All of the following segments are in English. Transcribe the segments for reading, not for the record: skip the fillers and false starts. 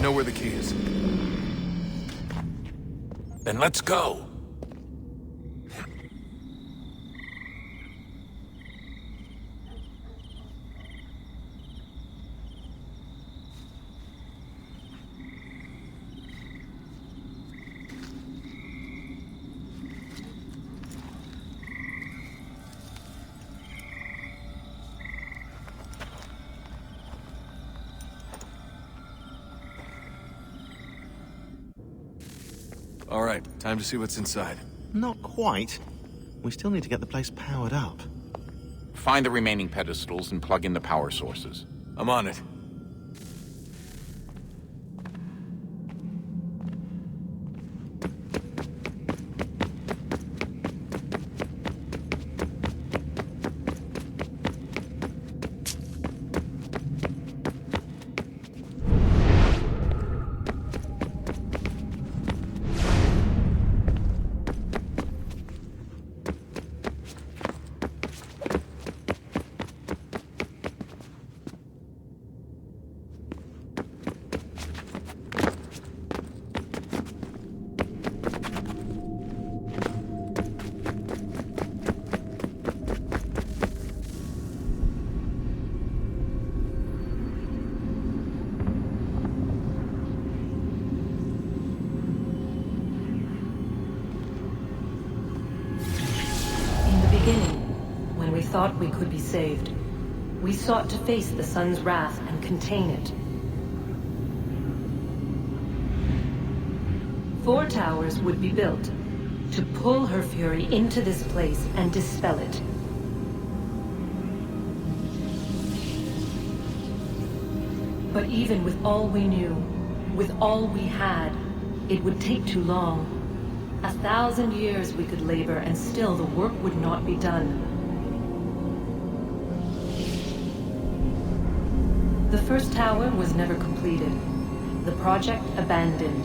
know where the key is. Then let's go. All right, time to see what's inside. Not quite. We still need to get the place powered up. Find the remaining pedestals and plug in the power sources. I'm on it. When we thought we could be saved, we sought to face the sun's wrath and contain it. 4 towers would be built to pull her fury into this place and dispel it. But even with all we knew, with all we had, it would take too long. 1,000 years we could labor and still the work would not be done. The first tower was never completed. The project abandoned.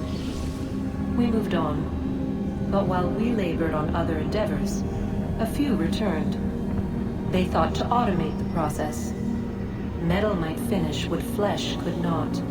We moved on. But while we labored on other endeavors, a few returned. They thought to automate the process. Metal might finish what flesh could not.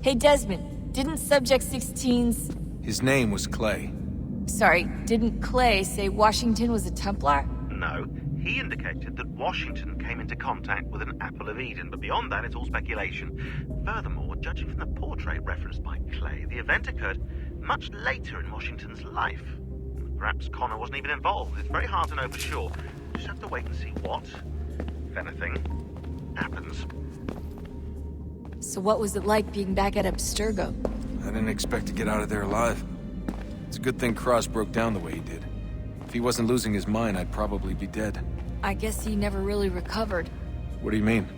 Hey, Desmond, didn't Subject 16's... His name was Clay. Sorry, didn't Clay say Washington was a Templar? No. He indicated that Washington came into contact with an Apple of Eden, but beyond that, it's all speculation. Furthermore, judging from the portrait referenced by Clay, the event occurred much later in Washington's life. Perhaps Connor wasn't even involved. It's very hard to know for sure. We'll just have to wait and see what, if anything, happens. So what was it like being back at Abstergo? I didn't expect to get out of there alive. It's a good thing Cross broke down the way he did. If he wasn't losing his mind, I'd probably be dead. I guess he never really recovered. What do you mean?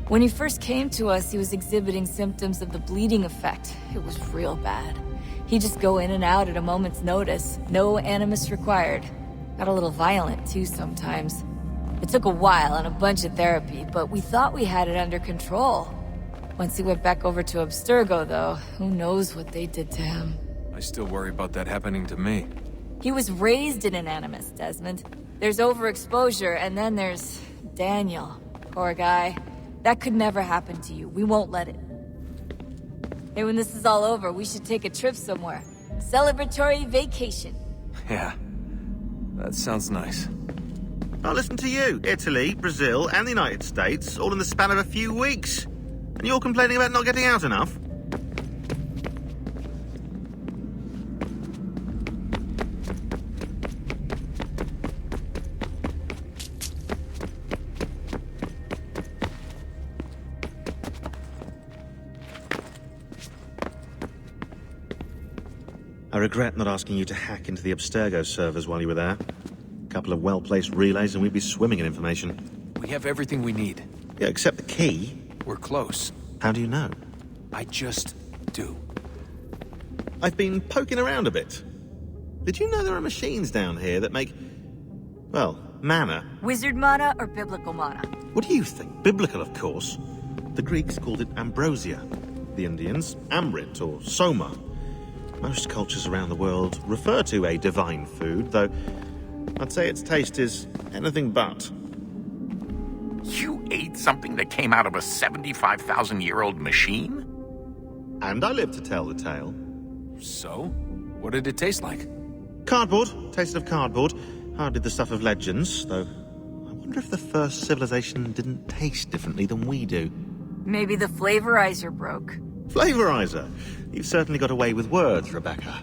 When he first came to us, he was exhibiting symptoms of the bleeding effect. It was real bad. He'd just go in and out at a moment's notice. No animus required. Got a little violent, too, sometimes. It took a while and a bunch of therapy, but we thought we had it under control. Once he went back over to Abstergo, though, who knows what they did to him. I still worry about that happening to me. He was raised in an animus, Desmond. There's overexposure, and then there's Daniel. Poor guy. That could never happen to you. We won't let it. Hey, when this is all over, we should take a trip somewhere. Celebratory vacation. Yeah, that sounds nice. Oh, listen to you. Italy, Brazil, and the United States, all in the span of a few weeks. And you're complaining about not getting out enough? I regret not asking you to hack into the Abstergo servers while you were there. A couple of well-placed relays and we'd be swimming in information. We have everything we need. Yeah, except the key. We're close. How do you know? I just do. I've been poking around a bit. Did you know there are machines down here that make, well, mana? Wizard mana or biblical mana? What do you think? Biblical, of course. The Greeks called it ambrosia. The Indians, amrit or soma. Most cultures around the world refer to a divine food, though I'd say its taste is anything but. You ate something that came out of a 75,000-year-old machine? And I live to tell the tale. So? What did it taste like? Cardboard. Tasted of cardboard. Hardly the stuff of legends, though I wonder if the first civilization didn't taste differently than we do. Maybe the flavorizer broke. Flavorizer. You've certainly got away with words, Rebecca.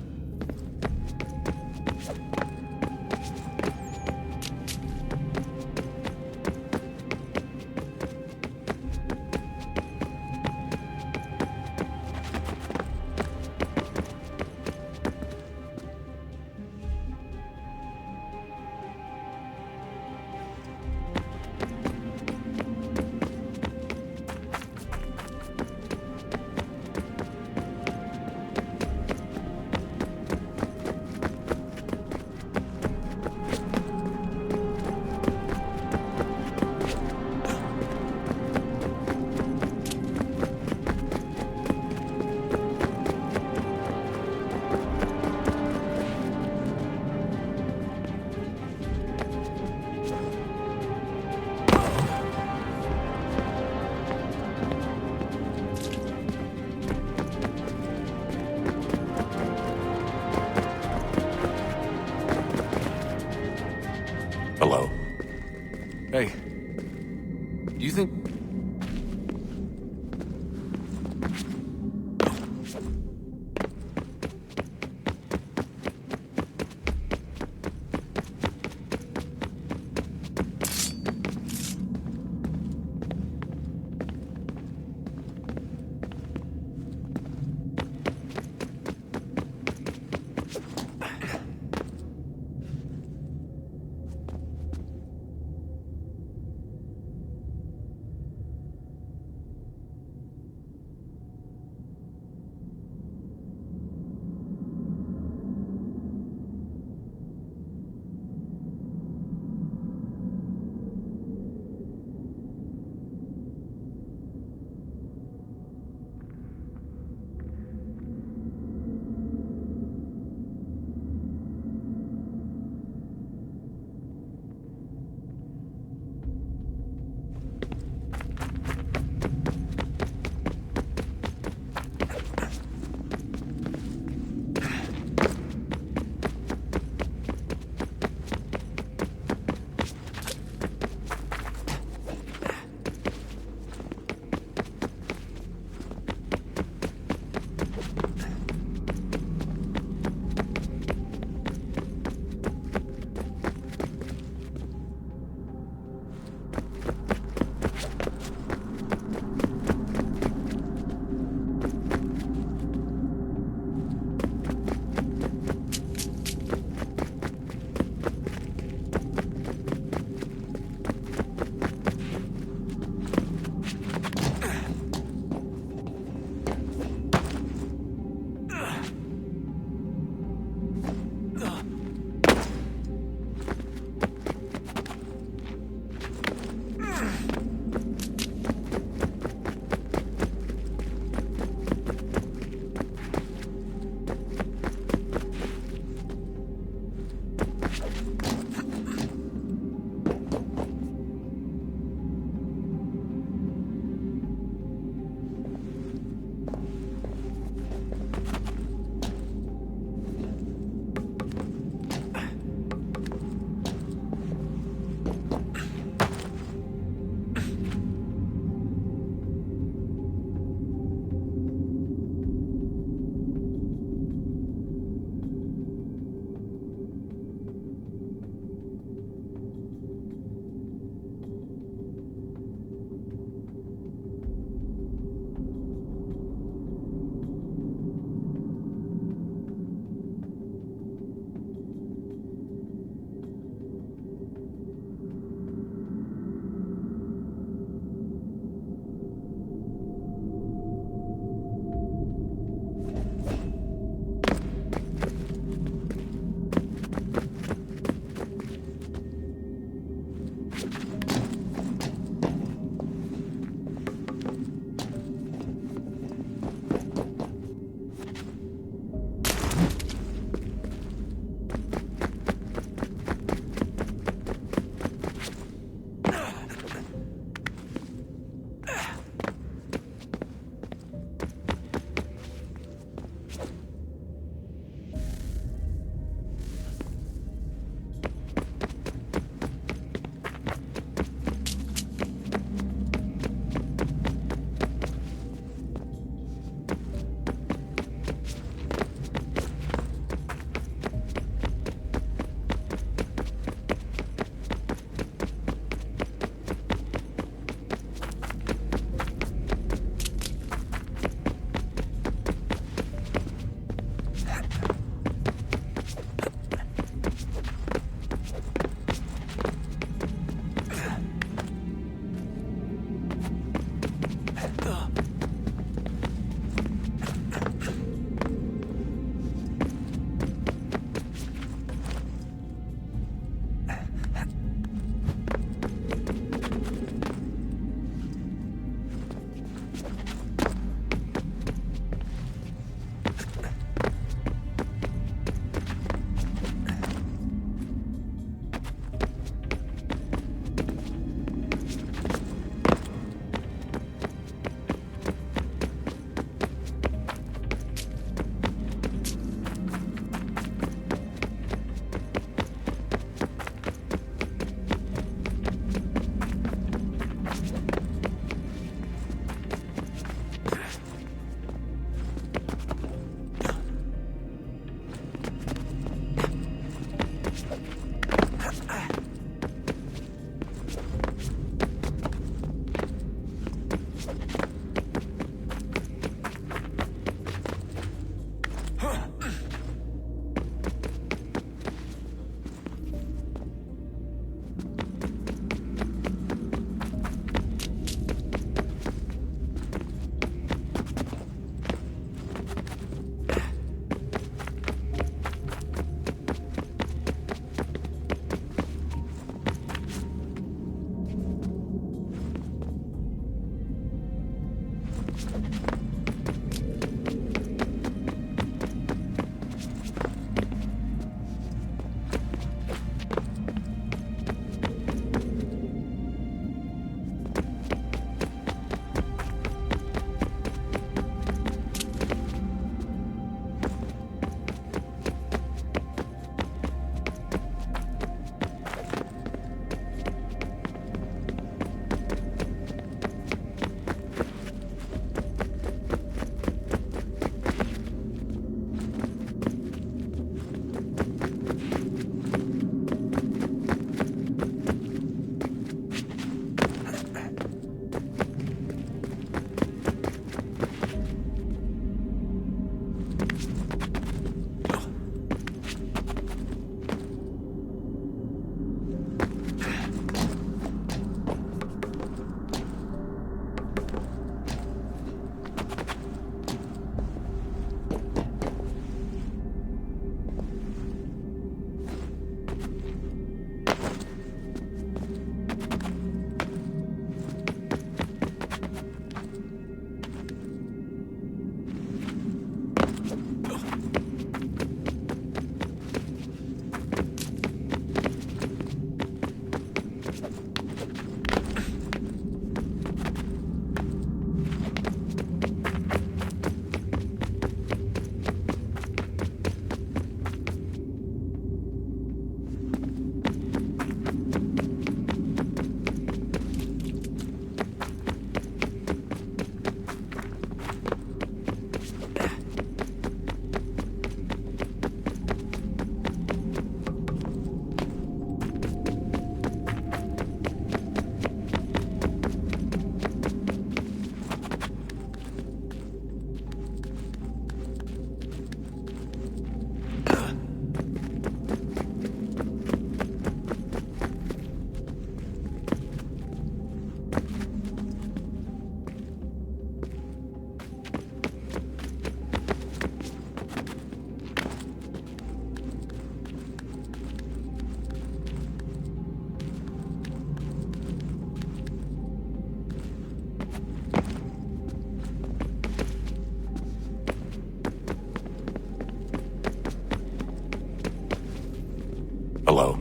Below.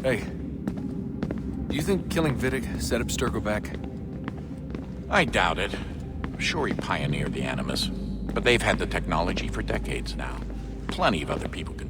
Hey, do you think killing Vidic set up Sturgo back? I doubt it. I'm sure he pioneered the Animus, but they've had the technology for decades now. Plenty of other people can.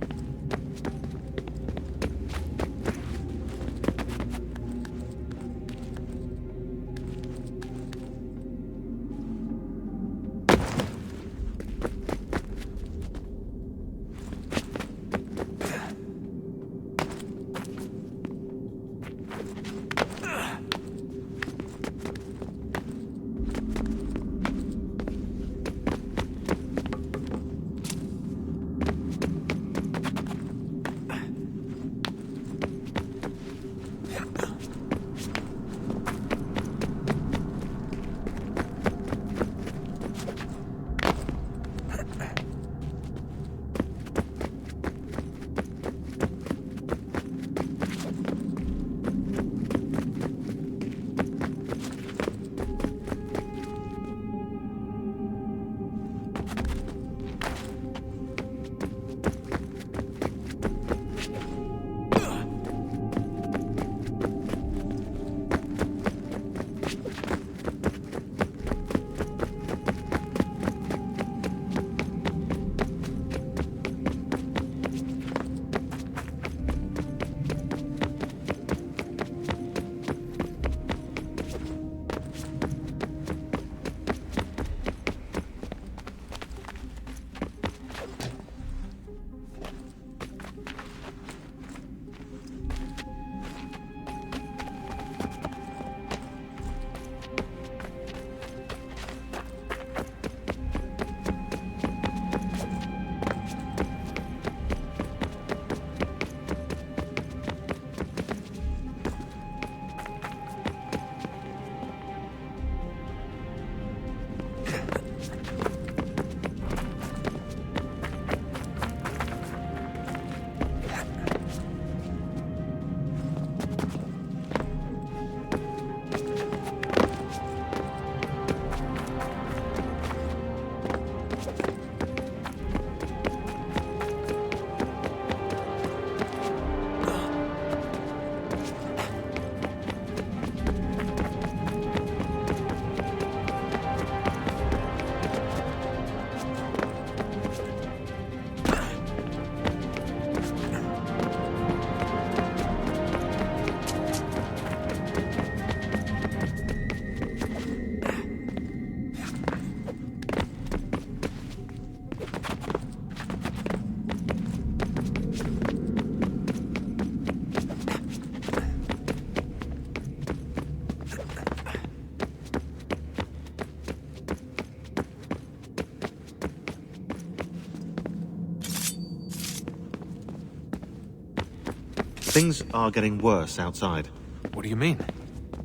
Things are getting worse outside. What do you mean?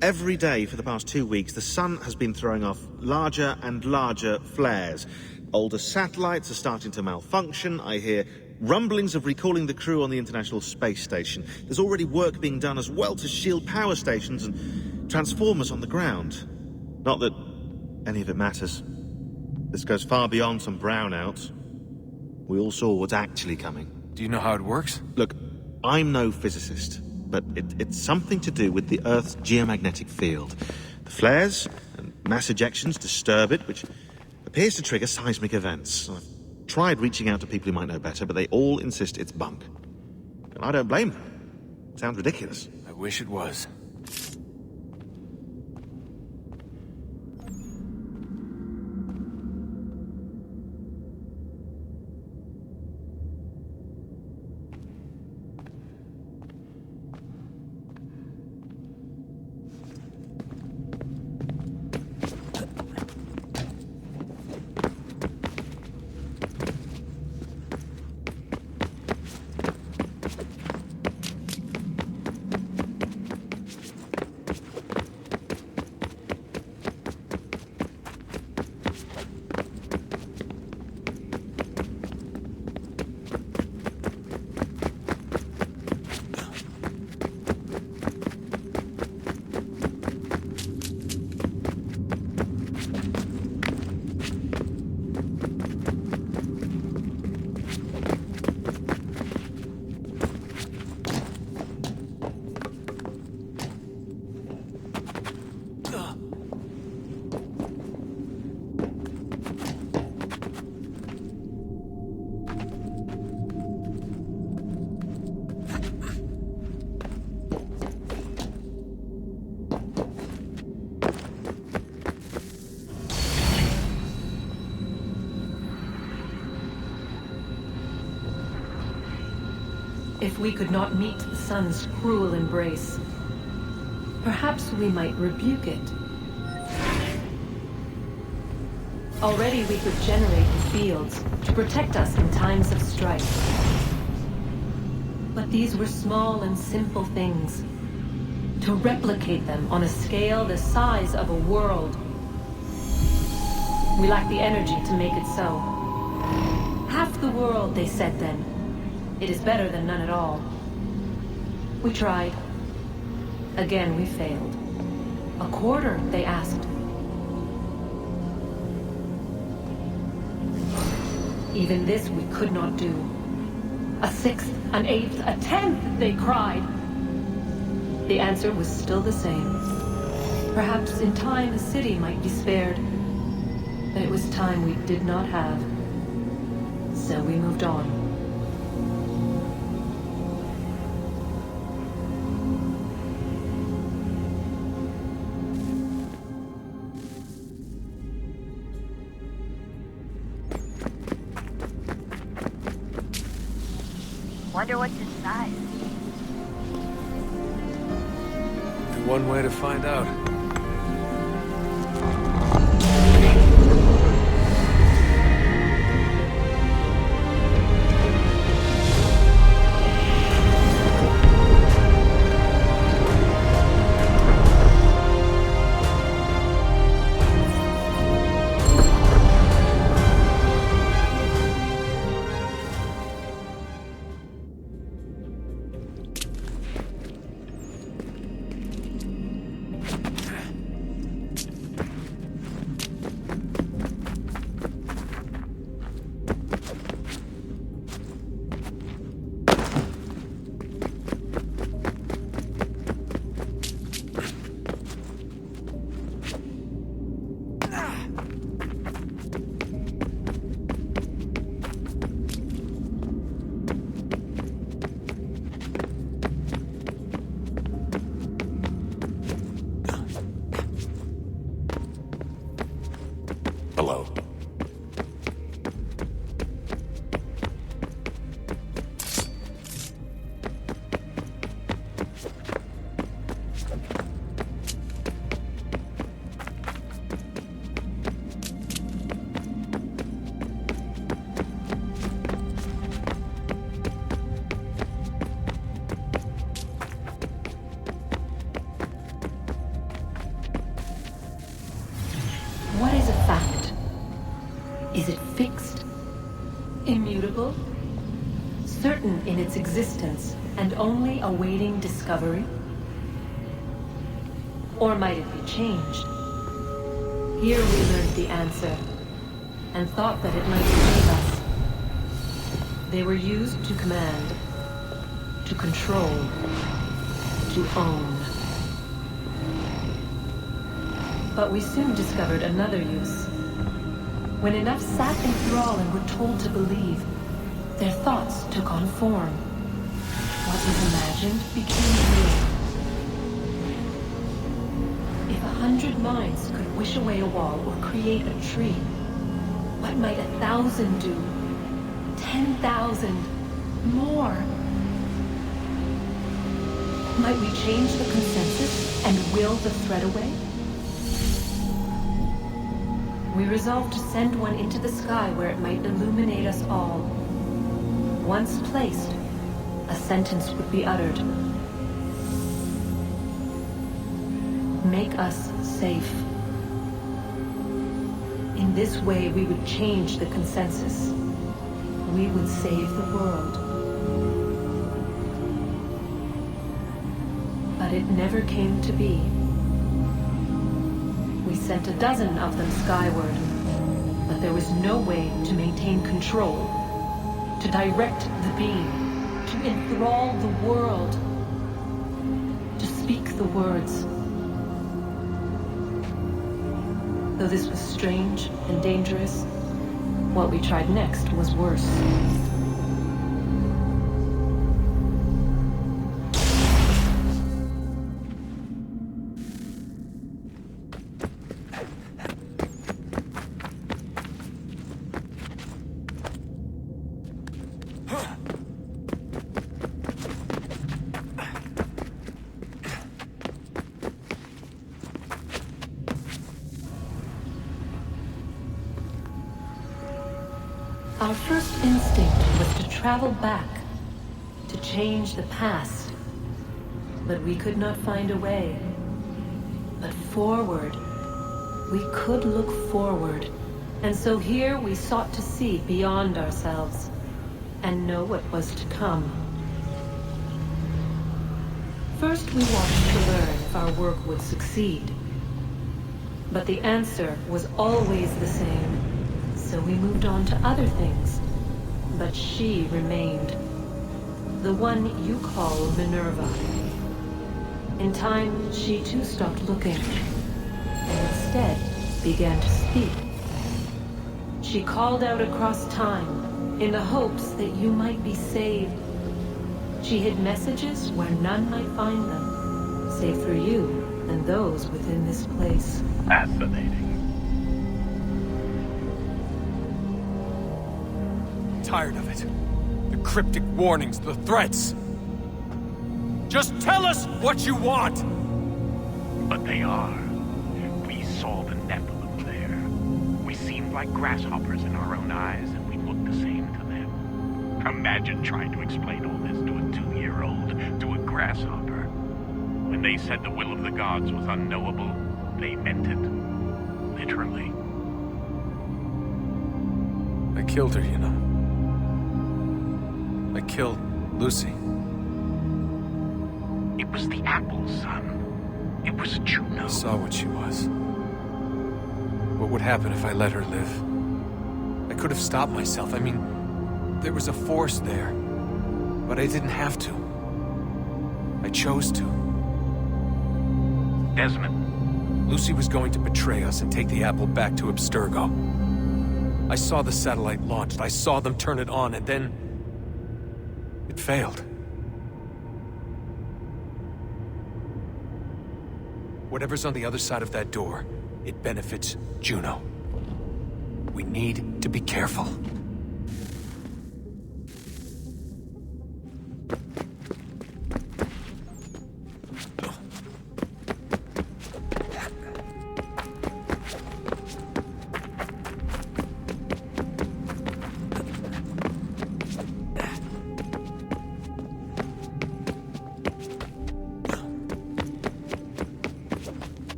Every day for the past 2 weeks, the sun has been throwing off larger and larger flares. Older satellites are starting to malfunction. I hear rumblings of recalling the crew on the International Space Station. There's already work being done as well to shield power stations and transformers on the ground. Not that any of it matters. This goes far beyond some brownouts. We all saw what's actually coming. Do you know how it works? Look, I'm no physicist, but it's something to do with the Earth's geomagnetic field. The flares and mass ejections disturb it, which appears to trigger seismic events. I've tried reaching out to people who might know better, but they all insist it's bunk. And I don't blame them. Sounds ridiculous. I wish it was. If we could not meet the sun's cruel embrace, perhaps we might rebuke it. Already we could generate the fields to protect us in times of strife. But these were small and simple things. To replicate them on a scale the size of a world, we lack the energy to make it so. Half the world, they said then. It is better than none at all. We tried. Again, we failed. A quarter, they asked. Even this we could not do. A sixth, an eighth, a tenth, they cried. The answer was still the same. Perhaps in time a city might be spared. But it was time we did not have. So we moved on. Wonder what's inside. Only one way to find out. Hello. What is a fact? Is it fixed? Immutable? Certain in its existence and only awaiting discovery? Or might it be changed? Here we learned the answer, and thought that it might save us. They were used to command, to control, to own. But we soon discovered another use. When enough sat in thrall and were told to believe, their thoughts took on form. What was imagined became real. If 100 minds could wish away a wall or create a tree, what might 1,000 do? 10,000? More? Might we change the consensus and will the thread away? We resolved to send one into the sky where it might illuminate us all. Once placed, a sentence would be uttered. Make us safe. In this way, we would change the consensus. We would save the world. But it never came to be. We sent a dozen of them skyward, but there was no way to maintain control, to direct the beam, to enthrall the world, to speak the words. Though this was strange and dangerous, what we tried next was worse. Our first instinct was to travel back, to change the past. But we could not find a way. But forward. We could look forward. And so here we sought to see beyond ourselves, and know what was to come. First we wanted to learn if our work would succeed. But the answer was always the same. So we moved on to other things. But she remained. The one you call Minerva. In time, she too stopped looking, and instead began to speak. She called out across time, in the hopes that you might be saved. She hid messages where none might find them, save for you and those within this place. Fascinating. Tired of it. The cryptic warnings, the threats. Just tell us what you want! But they are. We saw the Nephilim there. We seemed like grasshoppers in our own eyes, and we looked the same to them. Imagine trying to explain all this to a 2-year-old, to a grasshopper. When they said the will of the gods was unknowable, they meant it. Literally. I killed her, you know. I killed Lucy. It was the apple, son. It was Juno. I saw what she was. What would happen if I let her live? I could have stopped myself. I mean, there was a force there. But I didn't have to. I chose to. Desmond. Lucy was going to betray us and take the apple back to Abstergo. I saw the satellite launched. I saw them turn it on, and then... it failed. Whatever's on the other side of that door, it benefits Juno. We need to be careful.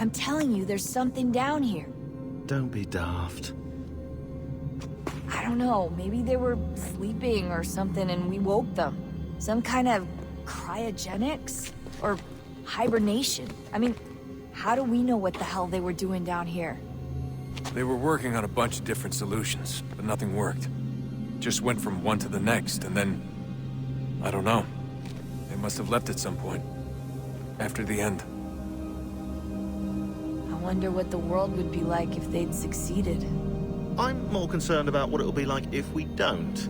I'm telling you, there's something down here. Don't be daft. I don't know, maybe they were sleeping or something and we woke them. Some kind of cryogenics? Or hibernation? I mean, how do we know what the hell they were doing down here? They were working on a bunch of different solutions, but nothing worked. Just went from one to the next, and then... I don't know. They must have left at some point. After the end. I wonder what the world would be like if they'd succeeded. I'm more concerned about what it'll be like if we don't.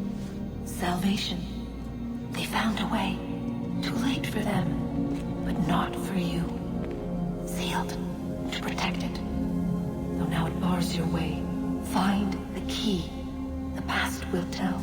Salvation. They found a way. Too late for them, but not for you. Sealed to protect it. Though now it bars your way. Find the key. The past will tell.